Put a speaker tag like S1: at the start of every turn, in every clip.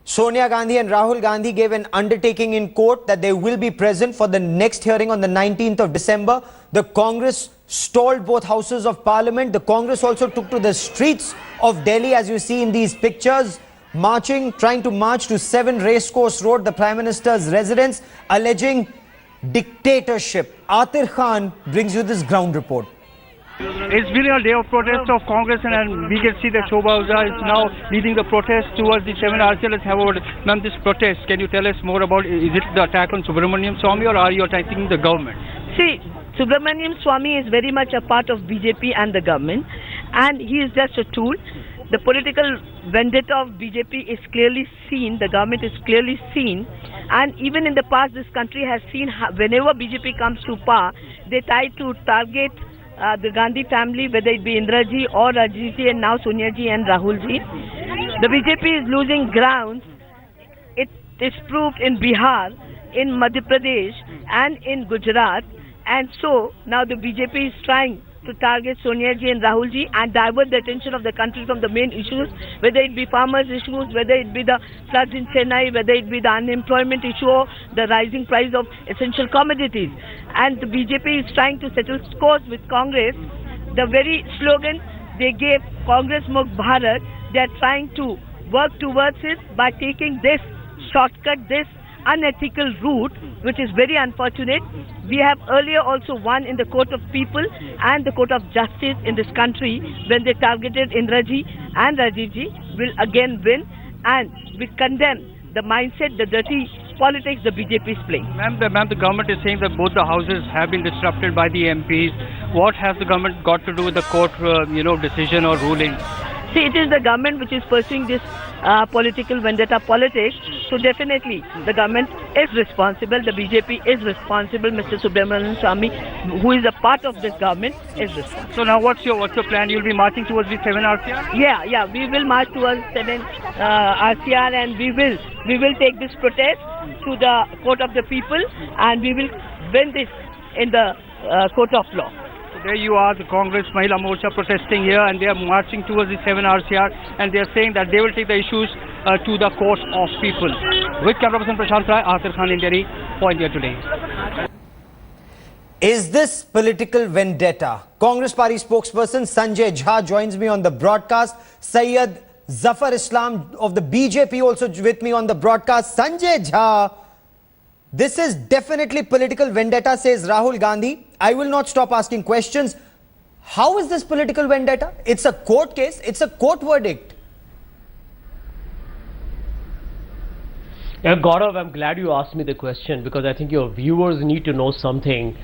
S1: Sonia Gandhi and Rahul Gandhi gave an undertaking in court that they will be present for the next hearing on the 19th of December. The Congress stalled both houses of parliament. The Congress also took to the streets of Delhi, as you see in these pictures, trying to march to 7 Racecourse Road, the Prime Minister's residence, alleging dictatorship. Atir Khan brings you this ground report.
S2: It's been a day of protest of Congress, and we can see that Shobha Oza is now leading the protest towards the 7 RCL. Let's have a word. Ma'am, this protest, can you tell us more about, is it the attack on Subramaniam Swamy, or are you attacking the government?
S3: See, Subramaniam Swamy is very much a part of BJP and the government, and he is just a tool. The political vendetta of BJP is clearly seen, the government is clearly seen, and even in the past this country has seen whenever BJP comes to power, they try to target the Gandhi family, whether it be Indraji or Rajiji and now Sonia ji and Rahul ji. The BJP is losing grounds. It is proved in Bihar, in Madhya Pradesh and in Gujarat, and so now the BJP is trying to target Sonia ji and Rahul ji and divert the attention of the country from the main issues, whether it be farmers' issues, whether it be the floods in Chennai, whether it be the unemployment issue or the rising price of essential commodities. And the BJP is trying to settle scores with Congress. The very slogan they gave, Congress Mukh Bharat, they are trying to work towards it by taking this shortcut, this unethical route, which is very unfortunate. We have earlier also won in the court of people and the court of justice in this country when they targeted Indraji and Rajivji. Will again win, and we condemn the mindset, the dirty politics the BJP is playing.
S2: Ma'am, the government is saying that both the houses have been disrupted by the MPs. What has the government got to do with the court, decision or ruling?
S3: See, it is the government which is pursuing this political vendetta politics. So definitely the government is responsible. The BJP is responsible. Mr. Subramanian Swamy, who is a part of this government, is responsible.
S2: So now what's your plan? You'll be marching towards the 7 RCR?
S3: Yeah. We will march towards 7 RCR, and we will take this protest to the court of the people, and we will win this in the court of law.
S2: There you are, the Congress Mahila Morcha protesting here, and they are marching towards the 7 RCR, and they are saying that they will take the issues to the court of people. With camera person Prashant Rai, Atir Khan in Delhi, for India Today.
S1: Is this political vendetta? Congress Party spokesperson Sanjay Jha joins me on the broadcast. Syed Zafar Islam of the BJP also with me on the broadcast. Sanjay Jha, this is definitely political vendetta, says Rahul Gandhi. I will not stop asking questions. How is this political vendetta? It's a court case. It's a court verdict.
S4: Yeah, Gaurav, I'm glad you asked me the question, because I think your viewers need to know something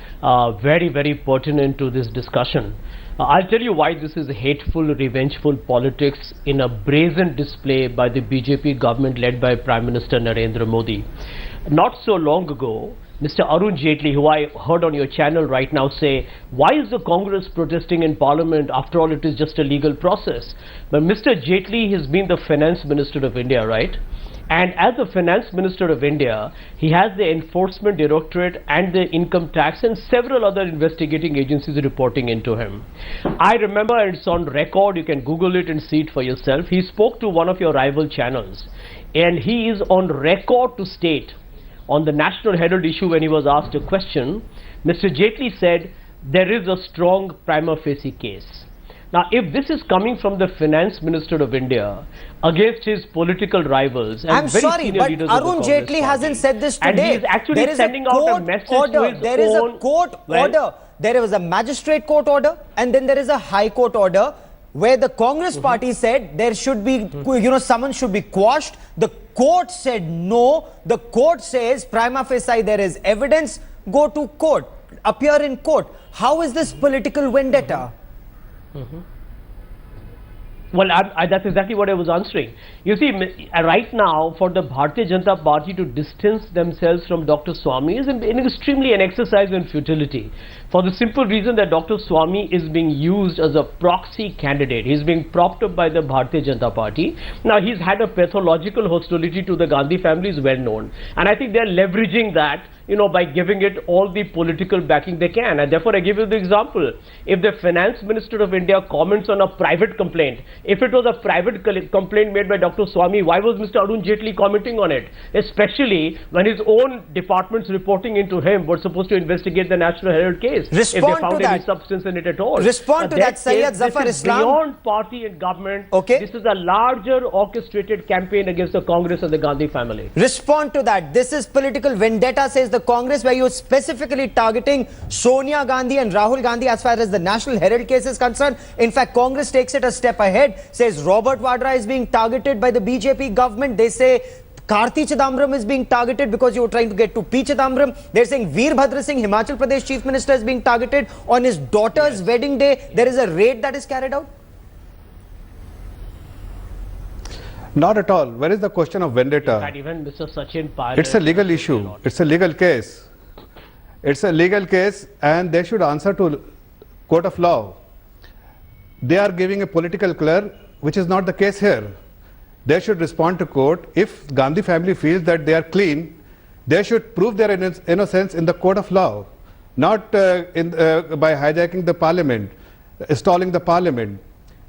S4: very, very pertinent to this discussion. I'll tell you why this is hateful, revengeful politics in a brazen display by the BJP government led by Prime Minister Narendra Modi. Not so long ago, Mr. Arun Jaitley, who I heard on your channel right now, say, why is the Congress protesting in Parliament? After all, it is just a legal process. But Mr. Jaitley has been the Finance Minister of India, right? And as the Finance Minister of India, he has the Enforcement Directorate and the Income Tax and several other investigating agencies reporting into him. I remember, and it's on record, you can Google it and see it for yourself. He spoke to one of your rival channels, and he is on record to state on the National Herald issue, when he was asked a question, Mr. Jaitley said there is a strong prima facie case. Now, if this is coming from the Finance Minister of India against his political rivals and
S1: I'm
S4: very
S1: sorry,
S4: senior
S1: but
S4: leaders
S1: Arun
S4: of the
S1: Jaitley hasn't said this today.
S4: And he is actually sending out a message to his
S1: There is
S4: own,
S1: a court order. There was a magistrate court order, and then there is a high court order where the Congress party said there should be, summons should be quashed. The court said no. The court says prima facie there is evidence. Go to court. Appear in court. How is this political vendetta?
S4: Well, that's exactly what I was answering. You see, right now, for the Bharatiya Janata Party to distance themselves from Dr. Swamy is extremely an exercise in futility. For the simple reason that Dr. Swamy is being used as a proxy candidate. He's being propped up by the Bharatiya Janata Party. Now, he's had a pathological hostility to the Gandhi family, is well known. And I think they're leveraging that, by giving it all the political backing they can. And therefore, I give you the example. If the Finance Minister of India comments on a private complaint If it was a private complaint made by Dr. Swamy, why was Mr. Arun Jaitley commenting on it? Especially when his own departments reporting into him were supposed to investigate the National Herald case.
S1: Respond
S4: if they found
S1: to
S4: any
S1: that.
S4: substance in it at all.
S1: Respond to that, Syed Zafar
S4: This is
S1: Islam.
S4: beyond party and government.
S1: Okay.
S4: This is a larger orchestrated campaign against the Congress and the Gandhi family.
S1: Respond to that. This is political vendetta, says the Congress, where you're specifically targeting Sonia Gandhi and Rahul Gandhi as far as the National Herald case is concerned. In fact, Congress takes it a step ahead, says Robert Vadra is being targeted by the BJP government. They say Karthi Chidambaram is being targeted because you were trying to get to P. Chidambaram. They're saying Veerbhadra Singh, Himachal Pradesh Chief Minister, is being targeted. On his daughter's wedding day, there is a raid that is carried out.
S5: Not at all. Where is the question of vendetta?
S4: And even Mr. Sachin Pilot.
S5: It's a legal issue. It's a legal case. It's a legal case and they should answer to court of law. They are giving a political color, which is not the case here. They should respond to court. If Gandhi family feels that they are clean, they should prove their innocence in the court of law, not by hijacking the parliament, stalling the parliament.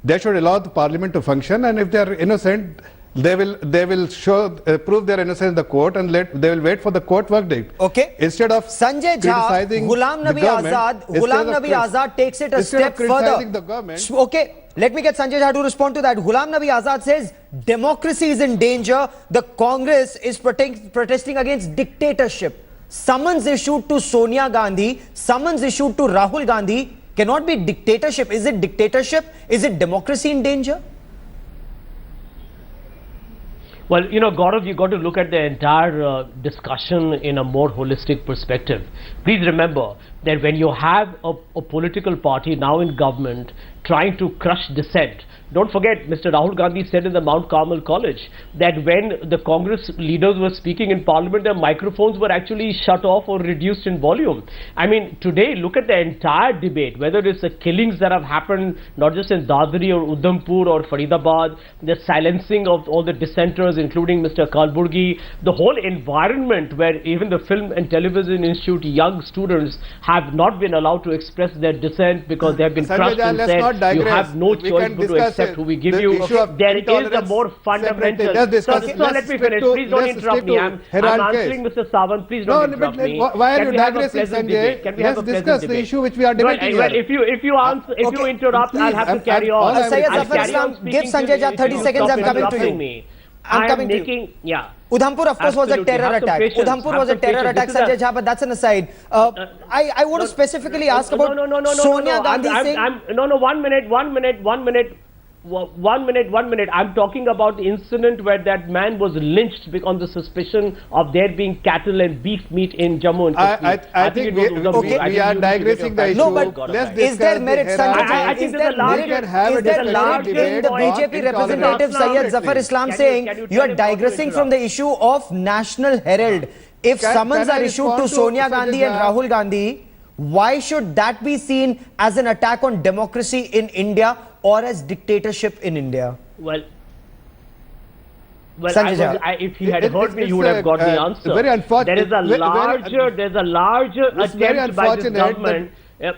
S5: They should allow the parliament to function, and if they are innocent, they will show prove their innocence in the court, and they will wait for the court verdict.
S1: Okay.
S5: Instead of
S1: Sanjay Jha,
S5: criticizing
S1: Ghulam
S5: the
S1: Nabi
S5: government,
S1: Azad, Ghulam Nabi Azad takes it a step further.
S5: The government,
S1: Okay, let me get Sanjay Jha to respond to that. Ghulam Nabi Azad says democracy is in danger. The Congress is protesting against dictatorship. Summons issued to Sonia Gandhi, summons issued to Rahul Gandhi cannot be dictatorship. Is it dictatorship? Is it democracy in danger?
S4: Well, you know, Gaurav, you got to look at the entire discussion in a more holistic perspective. Please remember that when you have a political party now in government trying to crush dissent, don't forget, Mr. Rahul Gandhi said in the Mount Carmel College that when the Congress leaders were speaking in Parliament, their microphones were actually shut off or reduced in volume. I mean, today, look at the entire debate, whether it's the killings that have happened, not just in Dadri or Udhampur or Faridabad, the silencing of all the dissenters, including Mr. Kalburgi, the whole environment where even the Film and Television Institute young students have not been allowed to express their dissent because they have been crushed and said, you have no choice but to accept who we give you. There is a more fundamental. So let me finish. Please don't interrupt me. I'm answering Mr. Sawant. Please don't interrupt me.
S5: Why are you digressing, Sanjay? Let's discuss the issue which we are debating.
S4: Well, if you interrupt, I'll have to carry on.
S1: Syed Zafar Islam, give Sanjay Jha 30 seconds. I'm coming to you. I'm coming to you.
S4: Yeah.
S1: Udhampur, of course, was a terror attack. Udhampur was a terror attack, Sanjay Jha, but that's an aside. I want to specifically ask about Sonia Gandhi saying...
S4: No, 1 minute. 1 minute. I'm talking about the incident where that man was lynched on the suspicion of there being cattle and beef meat in Jammu and Kashmir.
S5: I think we are digressing the issue.
S1: No, but is there merit, Sanjay Jha? Is there merit in the BJP representative Syed Zafar Islam saying you are digressing from the issue of National Herald? If summons are issued to Sonia Gandhi and Rahul Gandhi, why should that be seen as an attack on democracy in India or as dictatorship in India?
S4: Well, if he had heard me, you would have got the answer.
S5: Very unfortunate.
S4: There's a larger attempt by this government.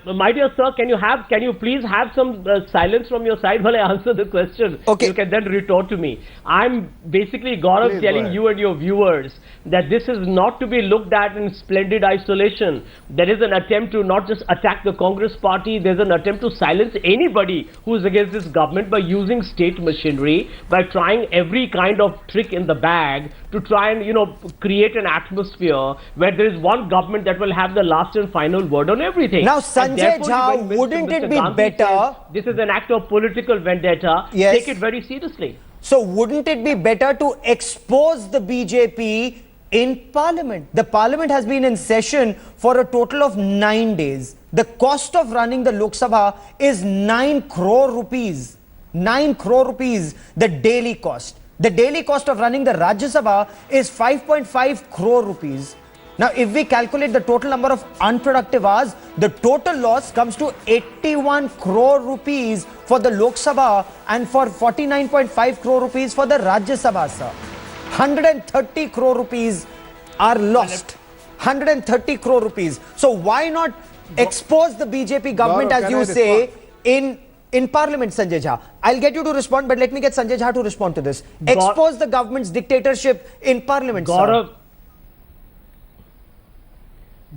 S4: My dear sir, can you please have some silence from your side while I answer the question?
S1: Okay.
S4: You can then retort to me. I'm basically, Gaurav, telling you and your viewers that this is not to be looked at in splendid isolation. There is an attempt to not just attack the Congress party, there's an attempt to silence anybody who is against this government by using state machinery, by trying every kind of trick in the bag to try and, you know, create an atmosphere where there is one government that will have the last and final word on everything.
S1: Now, Sanjay Jha, wouldn't it be better...
S4: This is an act of political vendetta.
S1: Yes.
S4: Take it very seriously.
S1: So, wouldn't it be better to expose the BJP in Parliament? The Parliament has been in session for a total of 9 days. The cost of running the Lok Sabha is 9 crore rupees. 9 crore rupees, the daily cost. The daily cost of running the Rajya Sabha is 5.5 crore rupees. Now, if we calculate the total number of unproductive hours, the total loss comes to 81 crore rupees for the Lok Sabha and for 49.5 crore rupees for the Rajya Sabha, sir. 130 crore rupees are lost. 130 crore rupees. So why not expose the BJP government, as you say, in Parliament, Sanjay Jha? I'll get you to respond, but let me get Sanjay Jha to respond to this. Expose the government's dictatorship in parliament, sir.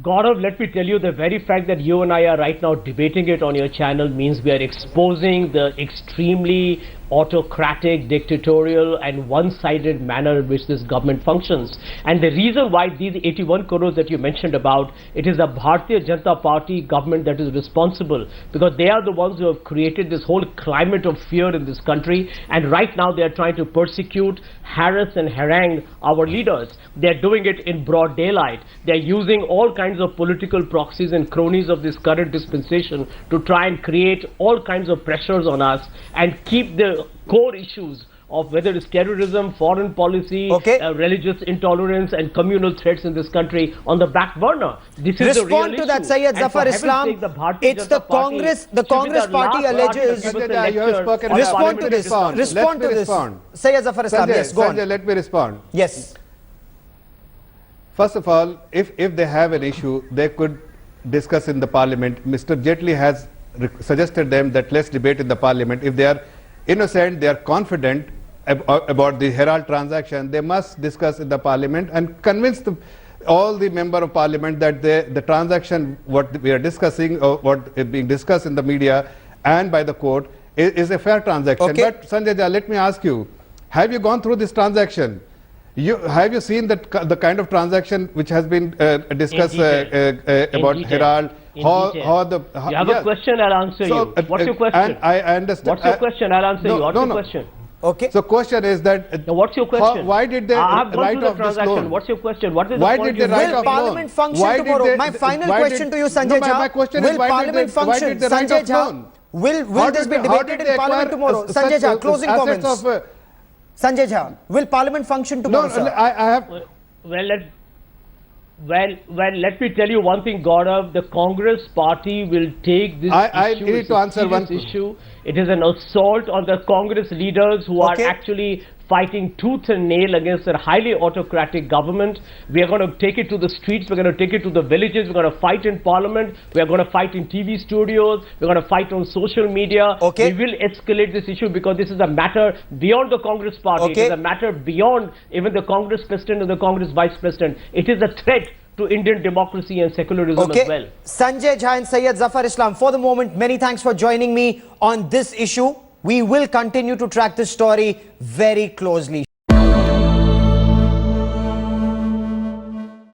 S4: Gaurav, let me tell you, the very fact that you and I are right now debating it on your channel means we are exposing the extremely autocratic, dictatorial and one-sided manner in which this government functions. And the reason why these 81 crores that you mentioned about, it is the Bharatiya Janata Party government that is responsible, because they are the ones who have created this whole climate of fear in this country, and right now they are trying to persecute, harass and harangue our leaders. They are doing it in broad daylight. They are using all kinds of political proxies and cronies of this current dispensation to try and create all kinds of pressures on us and keep the core issues of whether it's terrorism, foreign policy, religious intolerance and communal threats in this country on the back burner. This is the real
S1: Respond to that, Syed Zafar Islam. It's the Congress party alleges. Respond to this. Respond to this. Syed Zafar Islam, yes, go on.
S5: Sanjay, let me respond.
S1: Yes.
S5: First of all, if they have an issue, they could discuss in the parliament. Mr. Jaitley has suggested them that let's debate in the parliament. If they are innocent, they are confident about the Herald transaction, they must discuss in the parliament and convince all the member of parliament that the transaction, what we are discussing or what is being discussed in the media and by the court is a fair transaction. But Sanjay Jha, let me ask you, have you gone through this transaction? Have you seen that the kind of transaction which has been discussed about Herald?
S4: You have a question, I'll answer you. What's your question?
S5: I understand.
S4: What's your question? I'll answer you. What's your question?
S1: Okay.
S5: So question is that.
S4: What's your question?
S5: Why did they write off this loan?
S4: What's your question? What is
S5: why did they write off loan?
S1: Will Parliament function tomorrow? My final question to you, Sanjay Jha.
S5: My question is why did they write off loan?
S1: Will this be debated in Parliament tomorrow? Sanjay Jha, closing comments. Sanjay Jha, will Parliament function tomorrow?
S5: No, I have.
S4: Well, let me tell you one thing, Gaurav. The Congress party will take this issue
S5: need to answer one
S4: issue. It is an assault on the Congress leaders who are actually fighting tooth and nail against a highly autocratic government. We are going to take it to the streets. We're going to take it to the villages. We're going to fight in Parliament. We are going to fight in TV studios. We're going to fight on social media. We will escalate this issue because this is a matter beyond the Congress party. It is a matter beyond even the Congress president and the Congress vice president. It is a threat to Indian democracy and secularism as well.
S1: Sanjay Jha and Syed Zafar Islam, for the moment, many thanks for joining me on this issue. We will continue to track this story very closely.